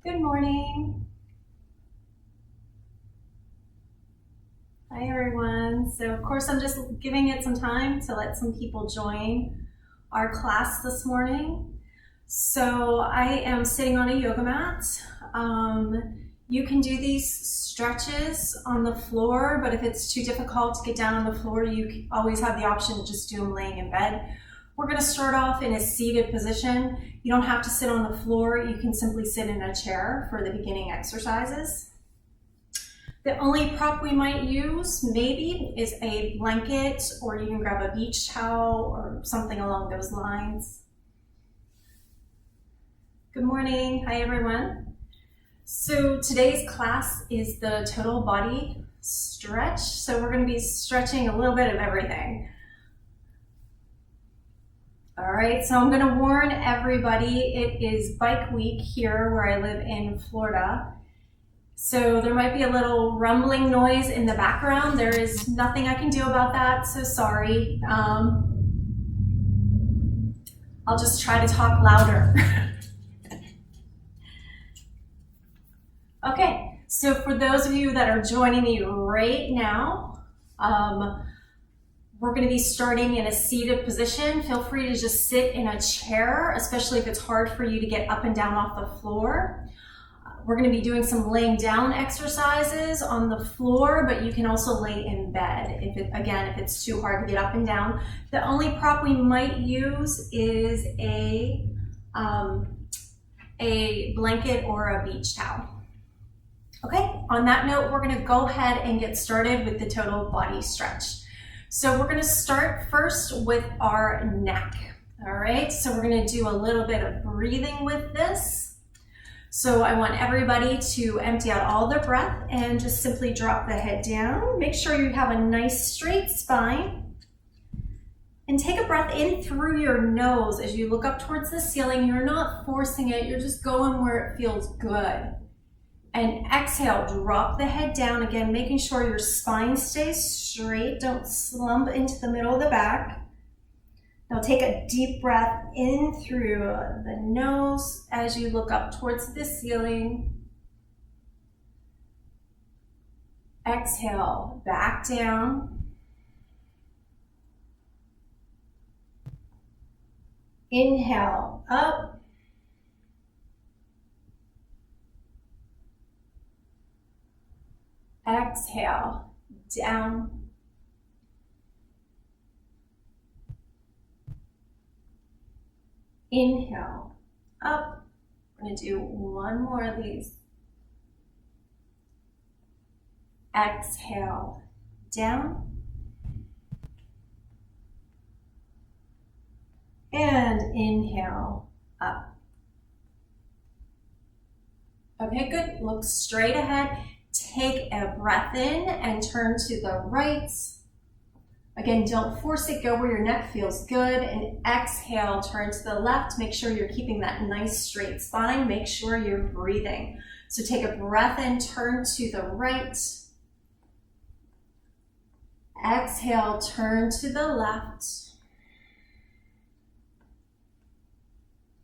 Good morning. Hi, everyone. So, of course, I'm just giving it some time to let some people join our class this morning. So, I am sitting on a yoga mat. You can do these stretches on the floor, but if it's too difficult to get down on the floor, you always have the option to just do them laying in bed. We're going to start off in a seated position. You don't have to sit on the floor. You can simply sit in a chair for the beginning exercises. The only prop we might use maybe is a blanket, or you can grab a beach towel or something along those lines. Good morning. Hi, everyone. So today's class is the total body stretch. So we're going to be stretching a little bit of everything. All right, so I'm going to warn everybody, it is bike week here where I live in Florida. So there might be a little rumbling noise in the background. There is nothing I can do about that, so sorry. I'll just try to talk louder. Okay, so for those of you that are joining me right now, we're going to be starting in a seated position. Feel free to just sit in a chair, especially if it's hard for you to get up and down off the floor. We're going to be doing some laying down exercises on the floor, but you can also lay in bed if it's too hard to get up and down. The only prop we might use is a blanket or a beach towel. Okay, on that note, we're going to go ahead and get started with the total body stretch. So we're going to start first with our neck. All right, so we're going to do a little bit of breathing with this. So I want everybody to empty out all their breath and just simply drop the head down. Make sure you have a nice straight spine. And take a breath in through your nose as you look up towards the ceiling. You're not forcing it, you're just going where it feels good. And exhale, drop the head down again, making sure your spine stays straight. Don't slump into the middle of the back. Now take a deep breath in through the nose as you look up towards the ceiling. Exhale, back down. Inhale, up. Exhale, down. Inhale, up. We're going to do one more of these. Exhale, down. And inhale, up. Okay, good. Look straight ahead. Take a breath in and turn to the right. Again, don't force it, go where your neck feels good, and exhale, turn to the left. Make sure you're keeping that nice straight spine. Make sure you're breathing. So take a breath in, turn to the right. Exhale, turn to the left.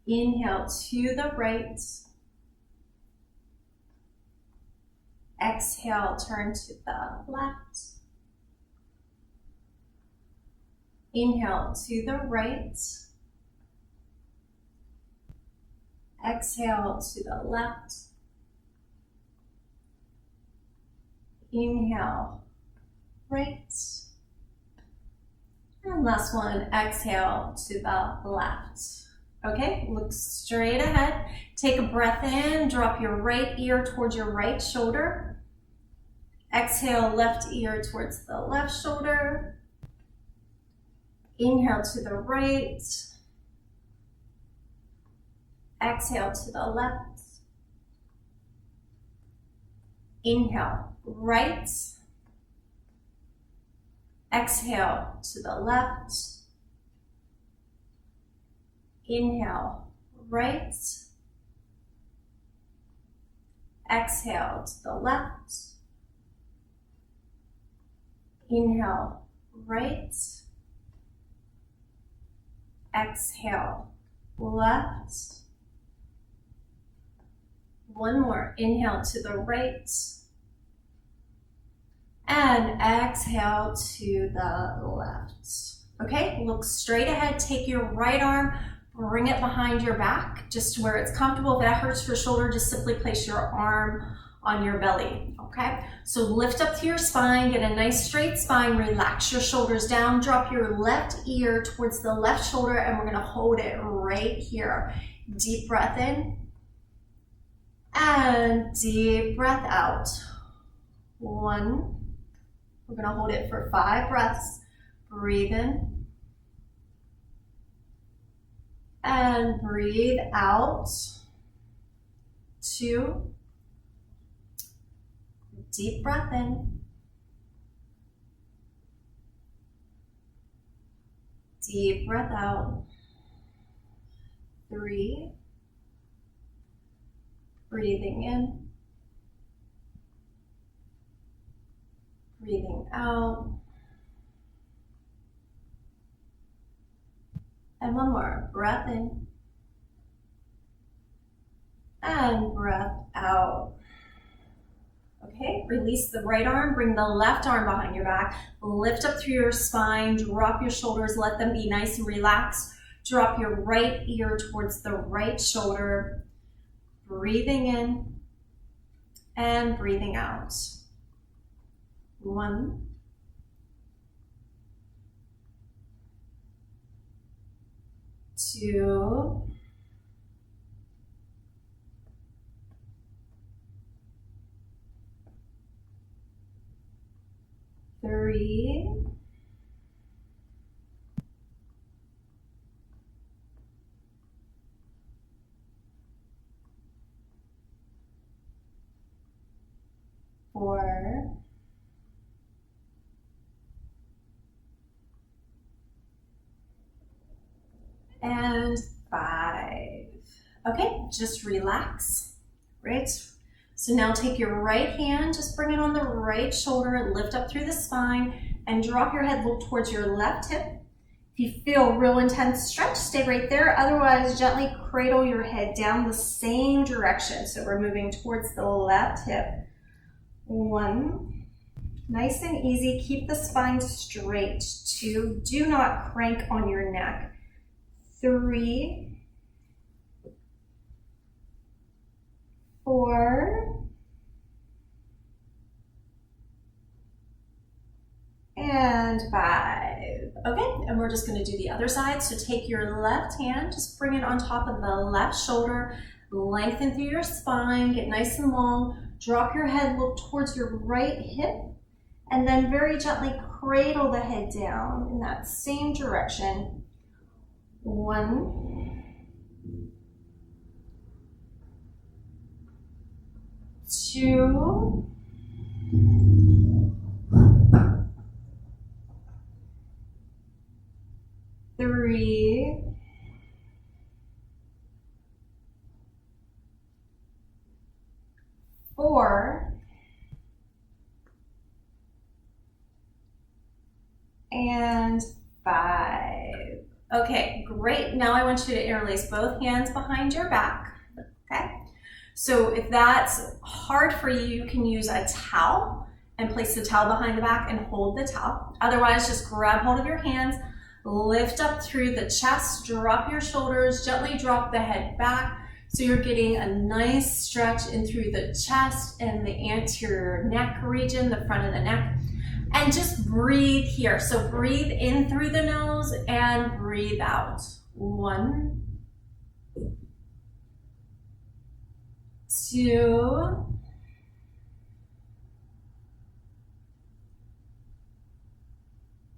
Inhale to the right. Exhale, turn to the left. Inhale to the right. Exhale to the left. Inhale, right. And last one, exhale to the left. Okay, look straight ahead. Take a breath in, drop your right ear towards your right shoulder. Exhale, left ear towards the left shoulder. Inhale to the right. Exhale to the left. Inhale, right. Exhale to the left. Inhale, right. Exhale to the left. Inhale, right. Exhale, left. One more. Inhale to the right. And exhale to the left. Okay, look straight ahead. Take your right arm, bring it behind your back, just to where it's comfortable. If that hurts your shoulder, just simply place your arm on your belly, okay? So lift up to your spine, get a nice straight spine, relax your shoulders down, drop your left ear towards the left shoulder, and we're gonna hold it right here. Deep breath in, and deep breath out. 1. We're gonna hold it for 5 breaths. Breathe in, and breathe out. 2. Deep breath in. Deep breath out. 3. Breathing in. Breathing out. And one more. Breath in. And breath out. Okay, release the right arm, bring the left arm behind your back, lift up through your spine, drop your shoulders, let them be nice and relaxed. Drop your right ear towards the right shoulder, breathing in and breathing out. 1. 2. 3. 4. And 5. Okay, just relax, right? So now take your right hand, just bring it on the right shoulder, lift up through the spine, and drop your head, look towards your left hip. If you feel real intense stretch, stay right there. Otherwise, gently cradle your head down the same direction. So we're moving towards the left hip. 1. Nice and easy. Keep the spine straight. 2. Do not crank on your neck. 3. 4. And 5. Okay, and we're just going to do the other side. So take your left hand, just bring it on top of the left shoulder, lengthen through your spine, get nice and long, drop your head, look towards your right hip, and then very gently cradle the head down in that same direction. 1. 2. 3. 4. And 5. Okay, great. Now I want you to interlace both hands behind your back, okay? So if that's hard for you, you can use a towel and place the towel behind the back and hold the towel. Otherwise, just grab hold of your hands, lift up through the chest, drop your shoulders, gently drop the head back. So you're getting a nice stretch in through the chest and the anterior neck region, the front of the neck. And just breathe here. So breathe in through the nose and breathe out. 1, 2,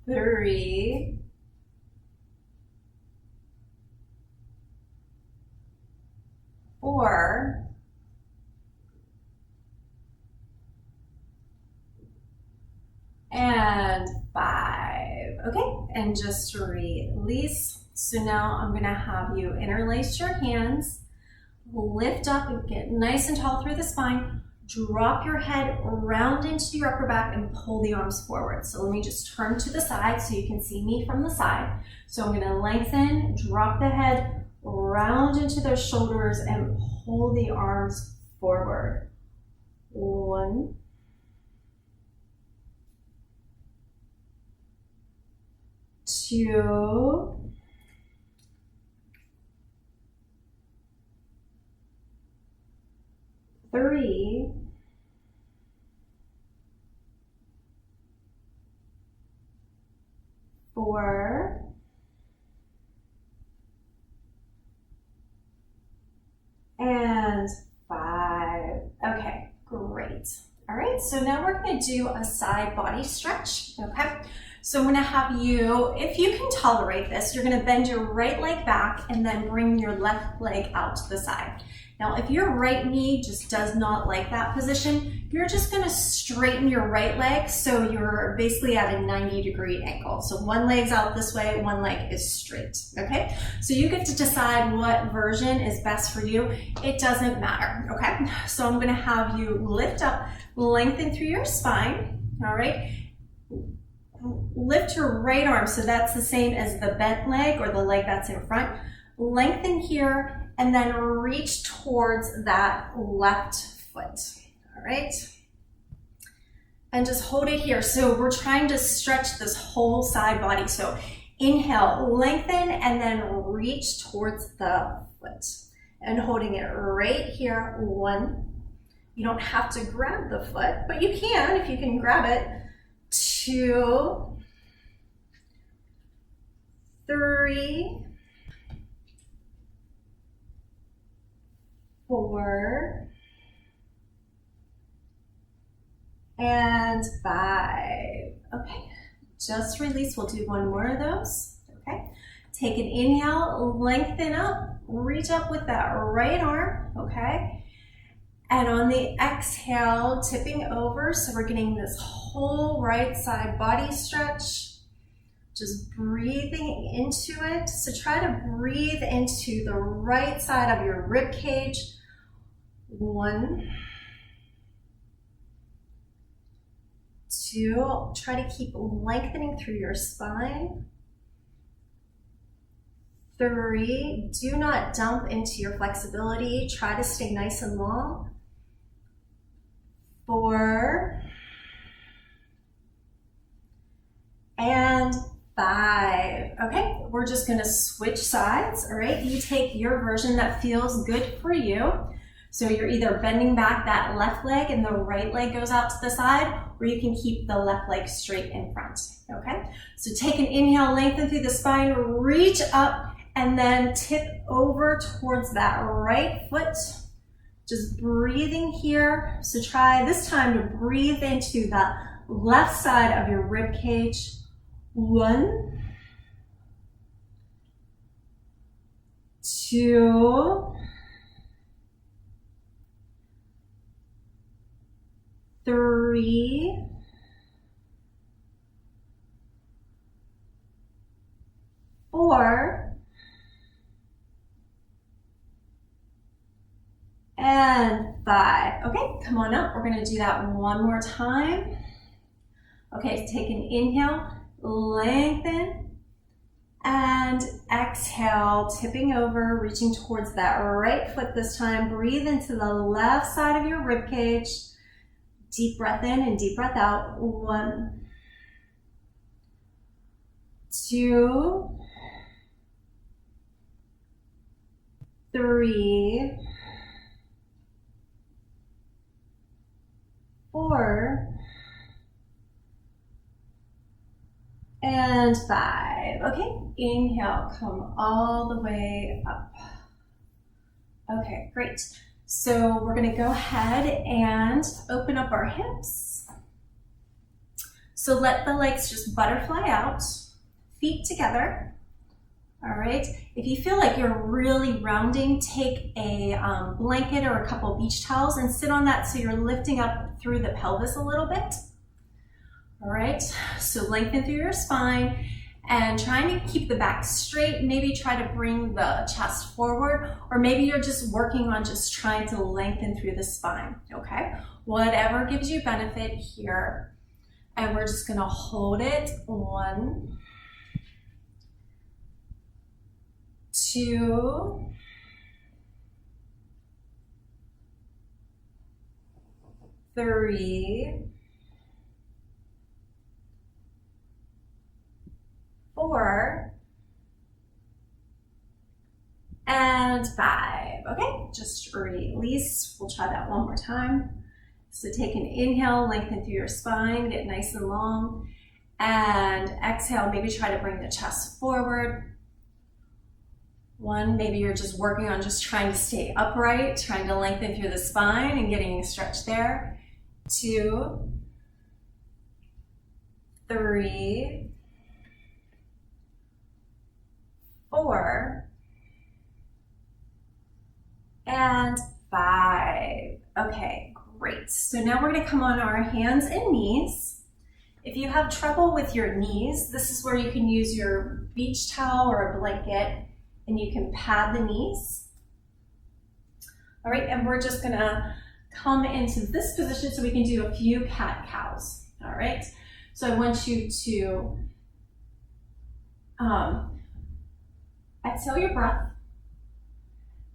3, 4, and 5. Okay, and just release. So now I'm gonna have you interlace your hands, lift up and get nice and tall through the spine, drop your head round into your upper back and pull the arms forward. So let me just turn to the side so you can see me from the side. So I'm gonna lengthen, drop the head round into those shoulders and pull the arms forward. 1, 2, 3, 4, and 5. Okay, great. All right, so now we're going to do a side body stretch, okay? So I'm going to have you, if you can tolerate this, you're going to bend your right leg back and then bring your left leg out to the side. Now, if your right knee just does not like that position, you're just going to straighten your right leg so you're basically at a 90-degree angle. So one leg's out this way, one leg is straight, okay? So you get to decide what version is best for you. It doesn't matter, okay? So I'm going to have you lift up, lengthen through your spine, all right? Lift your right arm, so that's the same as the bent leg or the leg that's in front. Lengthen here and then reach towards that left foot, all right? And just hold it here. So we're trying to stretch this whole side body. So inhale, lengthen, and then reach towards the foot. And holding it right here, 1. You don't have to grab the foot, but you can if you can grab it. 2, 3, 4, and 5. Okay, just release. We'll do one more of those. Okay, take an inhale, lengthen up, reach up with that right arm. Okay, and on the exhale, tipping over. So we're getting this whole right side body stretch. Just breathing into it. So try to breathe into the right side of your rib cage. 1, 2, try to keep lengthening through your spine. 3, do not dump into your flexibility. Try to stay nice and long. 4, and 5. Okay, we're just gonna switch sides, all right? You take your version that feels good for you. So you're either bending back that left leg and the right leg goes out to the side, or you can keep the left leg straight in front, okay? So take an inhale, lengthen through the spine, reach up, and then tip over towards that right foot. Just breathing here. So try this time to breathe into the left side of your rib cage. 1, 2, 3, 4, and 5. Okay, come on up. We're going to do that one more time. Okay, take an inhale, lengthen, and exhale, tipping over, reaching towards that right foot this time. Breathe into the left side of your rib cage. Deep breath in and deep breath out. 1, 2, 3, 4, and 5. Okay, inhale, come all the way up. Okay, great. So we're gonna go ahead and open up our hips. So let the legs just butterfly out, feet together. All right, if you feel like you're really rounding, take a blanket or a couple beach towels and sit on that so you're lifting up through the pelvis a little bit. All right, so lengthen through your spine and trying to keep the back straight. Maybe try to bring the chest forward, or maybe you're just working on just trying to lengthen through the spine, okay? Whatever gives you benefit here. And we're just gonna hold it. 1, 2, 3, 4, and 5. Okay, just release. We'll try that one more time. So take an inhale, lengthen through your spine, get nice and long. And exhale, maybe try to bring the chest forward. 1, maybe you're just working on just trying to stay upright, trying to lengthen through the spine and getting a stretch there. 2, 3, 4, and 5. Okay, great. So now we're going to come on our hands and knees. If you have trouble with your knees, this is where you can use your beach towel or a blanket and you can pad the knees. All right, and we're just going to come into this position so we can do a few cat-cows. All right, so I want you to exhale your breath.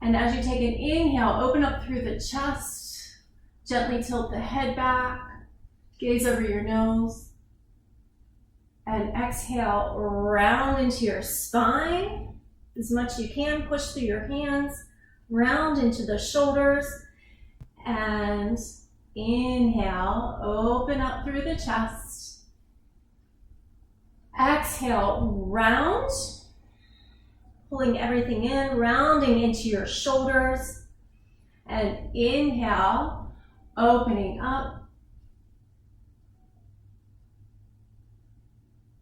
And as you take an inhale, open up through the chest, gently tilt the head back, gaze over your nose, and exhale, round into your spine as much as you can, push through your hands, round into the shoulders, and inhale, open up through the chest, exhale, round, pulling everything in, rounding into your shoulders, and inhale, opening up.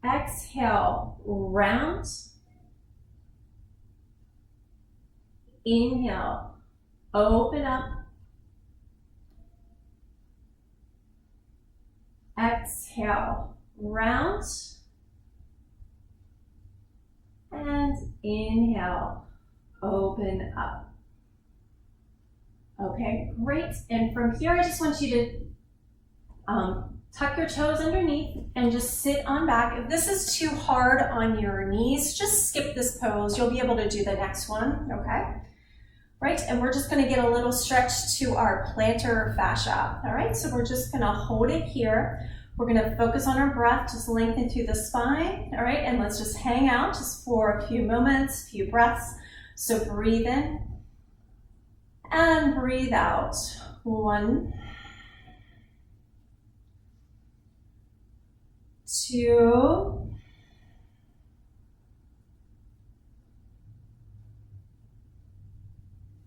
Exhale, round. Inhale, open up. Exhale, round. And inhale, open up. Okay, great. And from here, I just want you to tuck your toes underneath and just sit on back. If this is too hard on your knees, just skip this pose. You'll be able to do the next one, okay? Right, and we're just gonna get a little stretch to our plantar fascia. All right, so we're just gonna hold it here. We're gonna focus on our breath, just lengthen through the spine, all right? And let's just hang out just for a few moments, few breaths. So breathe in and breathe out. 1, 2,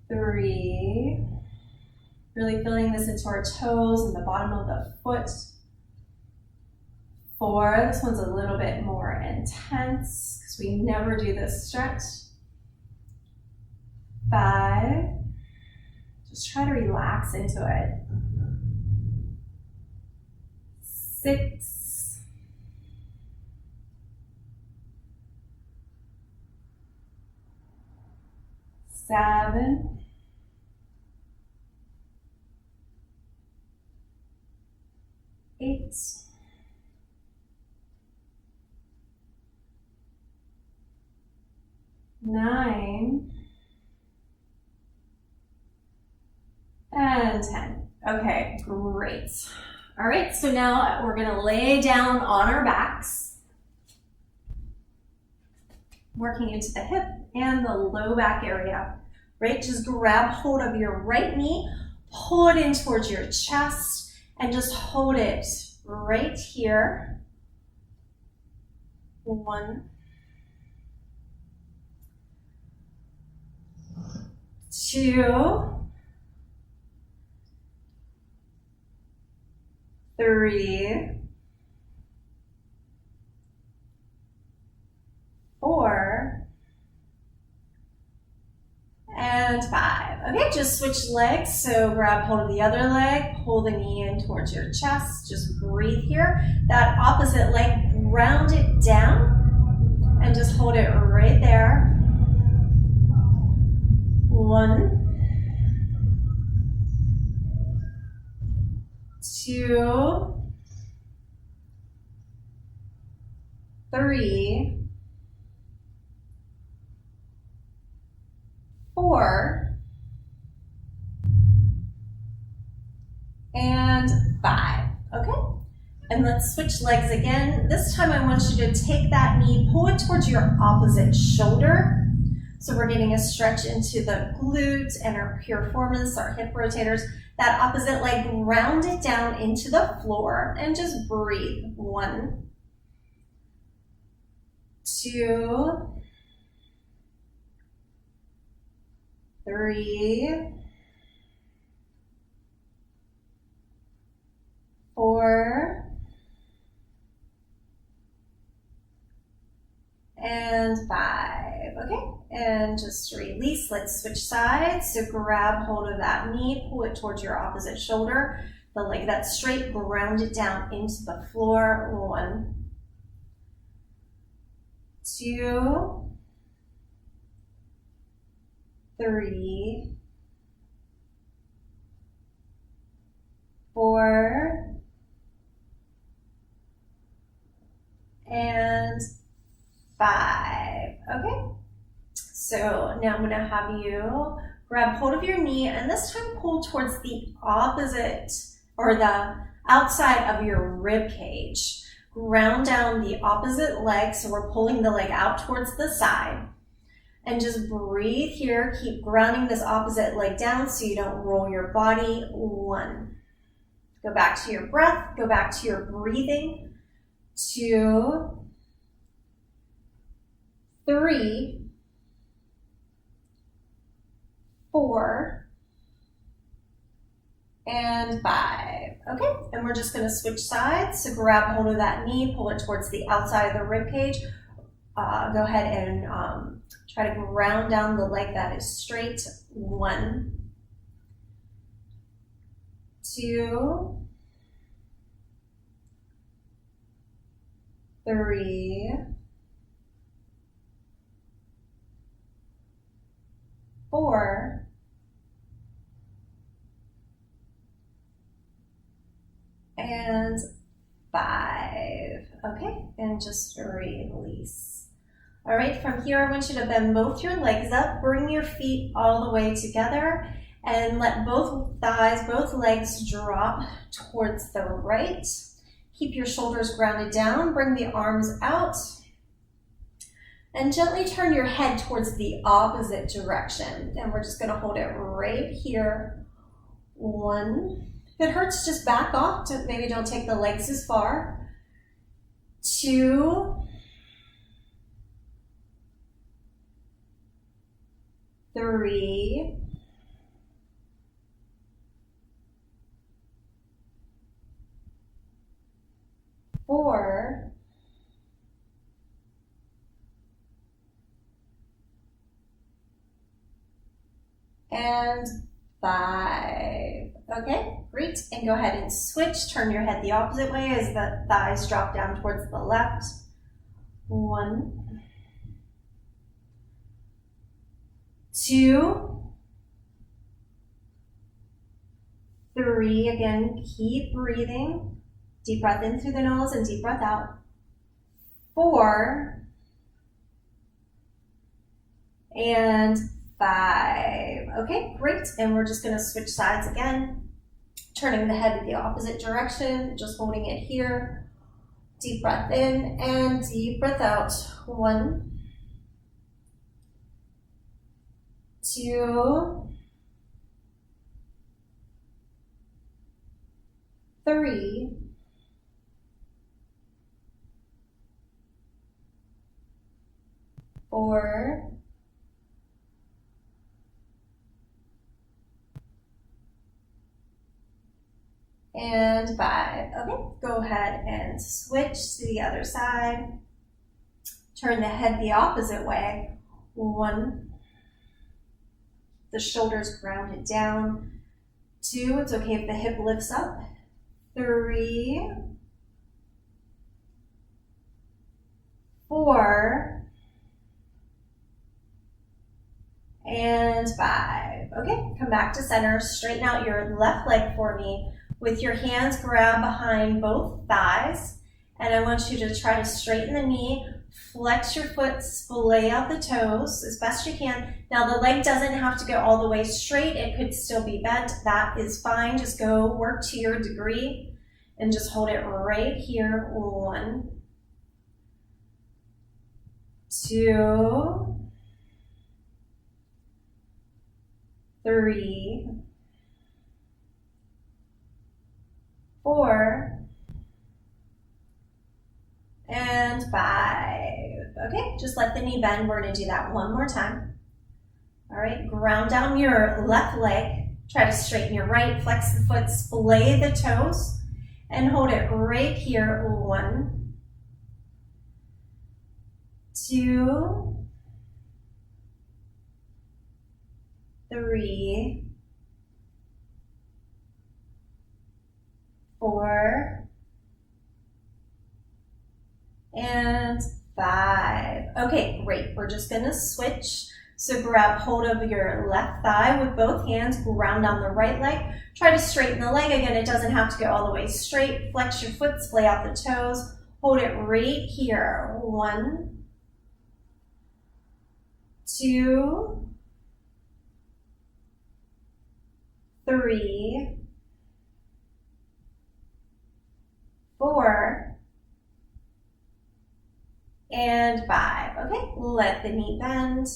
3, really feeling this into our toes and the bottom of the foot. 4, this one's a little bit more intense because we never do this stretch. 5, just try to relax into it. 6, 7, 8, 9, and 10. Okay, great. All right, so now we're gonna lay down on our backs, working into the hip and the low back area, right? Just grab hold of your right knee, pull it in towards your chest, and just hold it right here. 1, 2, 3, 4, and 5. Okay, just switch legs. So grab hold of the other leg, pull the knee in towards your chest. Just breathe here. That opposite leg, ground it down and just hold it right there. 1, 2, 3, 4, and And let's switch legs again. This time I want you to take that knee, pull it towards your opposite shoulder. So we're getting a stretch into the glutes and our piriformis, our hip rotators. That opposite leg, ground it down into the floor and just breathe. 1, 2, 3, 4, and 5. Okay, and just release. Let's switch sides. So grab hold of that knee, pull it towards your opposite shoulder. The leg that's straight, ground it down into the floor. 1, 2, 3, 4, and 5. Okay, so now I'm going to have you grab hold of your knee and this time pull towards the opposite or the outside of your rib cage. Ground down the opposite leg, so we're pulling the leg out towards the side. And just breathe here. Keep grounding this opposite leg down so you don't roll your body. 1. Go back to your breath. Go back to your breathing. 2, 3, 4, and 5. Okay, and we're just going to switch sides. So grab hold of that knee, pull it towards the outside of the rib cage. Go ahead and try to ground down the leg that is straight. 1, 2, 3, 4, and 5. Okay, and just release. All right, from here I want you to bend both your legs up, bring your feet all the way together, and let both thighs, both legs drop towards the right. Keep your shoulders grounded down, bring the arms out, and gently turn your head towards the opposite direction. And we're just gonna hold it right here. 1, if it hurts, just back off, maybe don't take the legs as far. 2, 3, 4, and 5. Okay, great. And go ahead and switch. Turn your head the opposite way as the thighs drop down towards the left. 1, 2, 3. Again, keep breathing. Deep breath in through the nose and deep breath out. 4, and 5. Okay, great. And we're just going to switch sides again. Turning the head in the opposite direction, just holding it here. Deep breath in and deep breath out. 1, 2, 3, 4, and 5. Okay, go ahead and switch to the other side. Turn the head the opposite way. 1, the shoulders grounded down. 2, it's okay if the hip lifts up. 3, 4, and 5. Okay, come back to center. Straighten out your left leg for me. With your hands, grab behind both thighs. And I want you to try to straighten the knee, flex your foot, splay out the toes as best you can. Now the leg doesn't have to go all the way straight. It could still be bent. That is fine. Just go work to your degree. and just hold it right here. 1, 2, 3, 4, and 5. Okay, just let the knee bend. We're going to do that one more time. All right, ground down your left leg. Try to straighten your right, flex the foot, splay the toes, and hold it right here. 1, 2, 3, 4, and 5. Okay, great. We're just gonna switch. So grab hold of your left thigh with both hands, ground down the right leg. Try to straighten the leg. Again, it doesn't have to go all the way straight. Flex your foot, splay out the toes. Hold it right here. 1, 2, 3, 4, and 5. Okay, let the knee bend.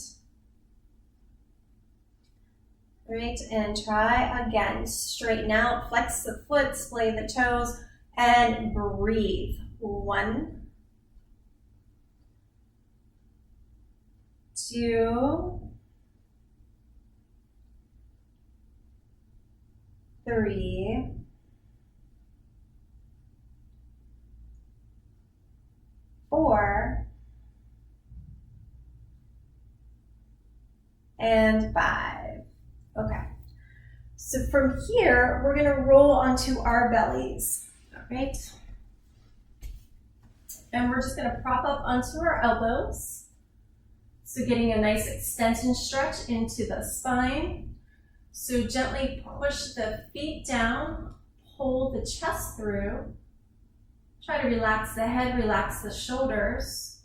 Great, and try again. Straighten out, flex the foot, splay the toes, and breathe. 1, 2, 3, 4, and 5. Okay, so from here, we're gonna roll onto our bellies, all right? And we're just gonna prop up onto our elbows. So getting a nice extension stretch into the spine. So gently push the feet down, pull the chest through. Try to relax the head, relax the shoulders.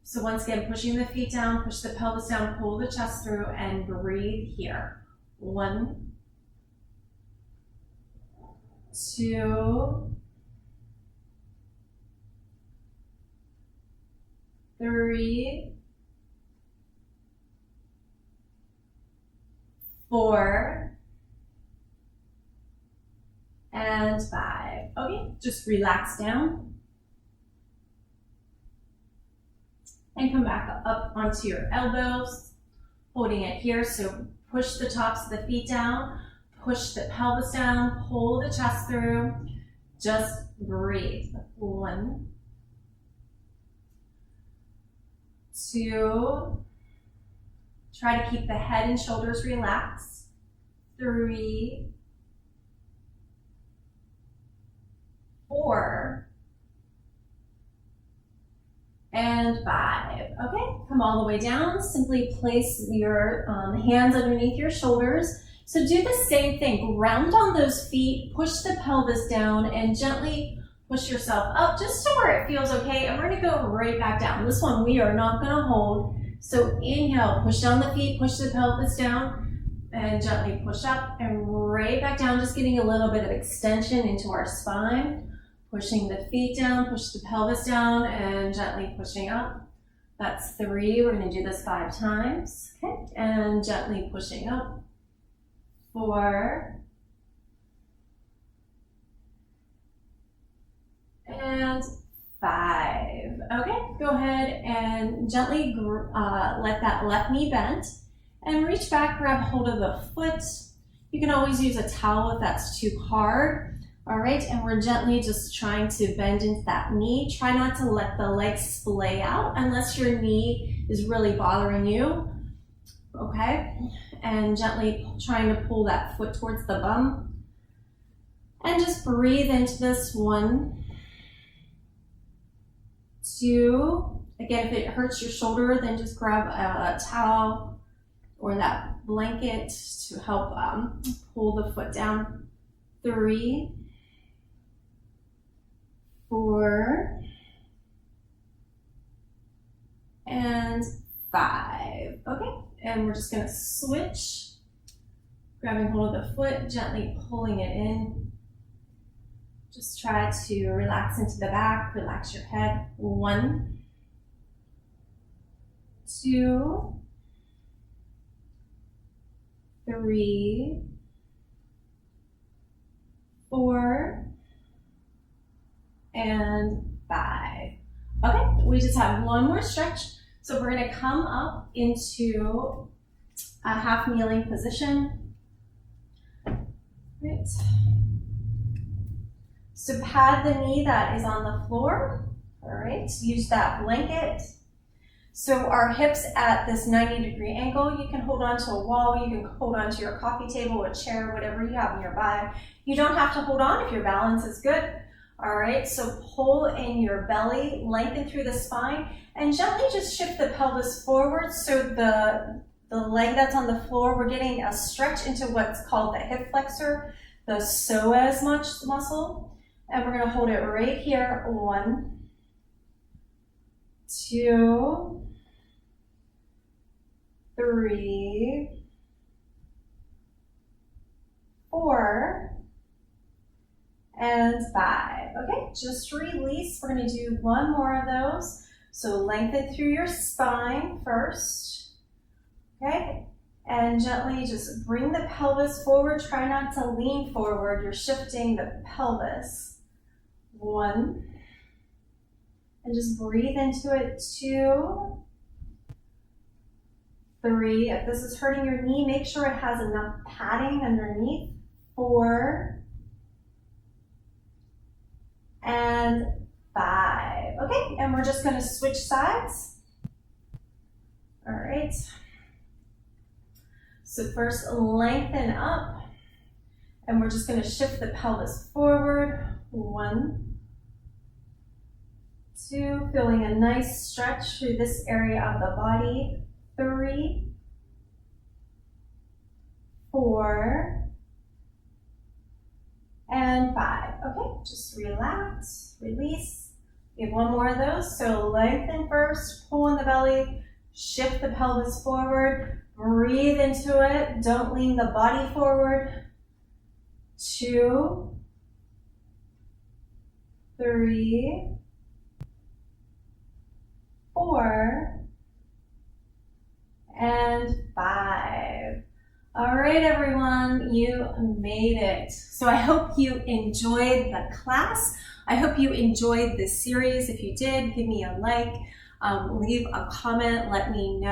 So once again, pushing the feet down, push the pelvis down, pull the chest through, and breathe here. 1, 2, 3, 4, and 5. Okay, just relax down. And come back up onto your elbows, holding it here. So push the tops of the feet down, push the pelvis down, pull the chest through. Just breathe. 1, 2, try to keep the head and shoulders relaxed. 3, 4, and 5. Okay, come all the way down. Simply place your hands underneath your shoulders. So do the same thing. Ground on those feet, push the pelvis down, and gently push yourself up just to where it feels okay. And we're gonna go right back down. This one we are not gonna hold. So inhale, push down the feet, push the pelvis down, and gently push up and right back down, just getting a little bit of extension into our spine. Pushing the feet down, push the pelvis down, and gently pushing up. That's 3. We're going to do this 5 times. Okay, and gently pushing up. 4. And 5. Okay, go ahead and gently let that left knee bend and reach back, grab hold of the foot. You can always use a towel if that's too hard. All right, and we're gently just trying to bend into that knee. Try not to let the legs splay out unless your knee is really bothering you. Okay, and gently trying to pull that foot towards the bum. And just breathe into this. 1, 2. Again, if it hurts your shoulder, then just grab a towel or that blanket to help pull the foot down. 3, 4, and 5. Okay, and we're just gonna switch, grabbing hold of the foot, gently pulling it in. Just try to relax into the back, relax your head. 1, 2, 3, 4, and 5. Okay, we just have one more stretch. So we're gonna come up into a half kneeling position. Right. So pad the knee that is on the floor. All right, use that blanket. So our hips at this 90-degree angle, you can hold on to a wall, you can hold on to your coffee table, a chair, whatever you have nearby. You don't have to hold on if your balance is good. All right, so pull in your belly, lengthen through the spine, and gently just shift the pelvis forward so the leg that's on the floor, we're getting a stretch into what's called the hip flexor, the psoas muscle. And we're gonna hold it right here. 1, 2, 3, 4, and 5. Okay, just release. We're gonna do one more of those. So lengthen through your spine first. Okay, and gently just bring the pelvis forward. Try not to lean forward. You're shifting the pelvis. 1, and just breathe into it. 2, 3. If this is hurting your knee, make sure it has enough padding underneath. 4, and 5. Okay, and we're just going to switch sides. All right. So first lengthen up, and we're just going to shift the pelvis forward. 1, 2, feeling a nice stretch through this area of the body. 3, 4, and 5. Okay, just relax, release. We have one more of those. So lengthen first, pull in the belly, shift the pelvis forward, breathe into it. Don't lean the body forward. 2, 3, 4, and 5. All right, everyone, you made it. So I hope you enjoyed the class. I hope you enjoyed this series. If you did, give me a like, leave a comment, let me know.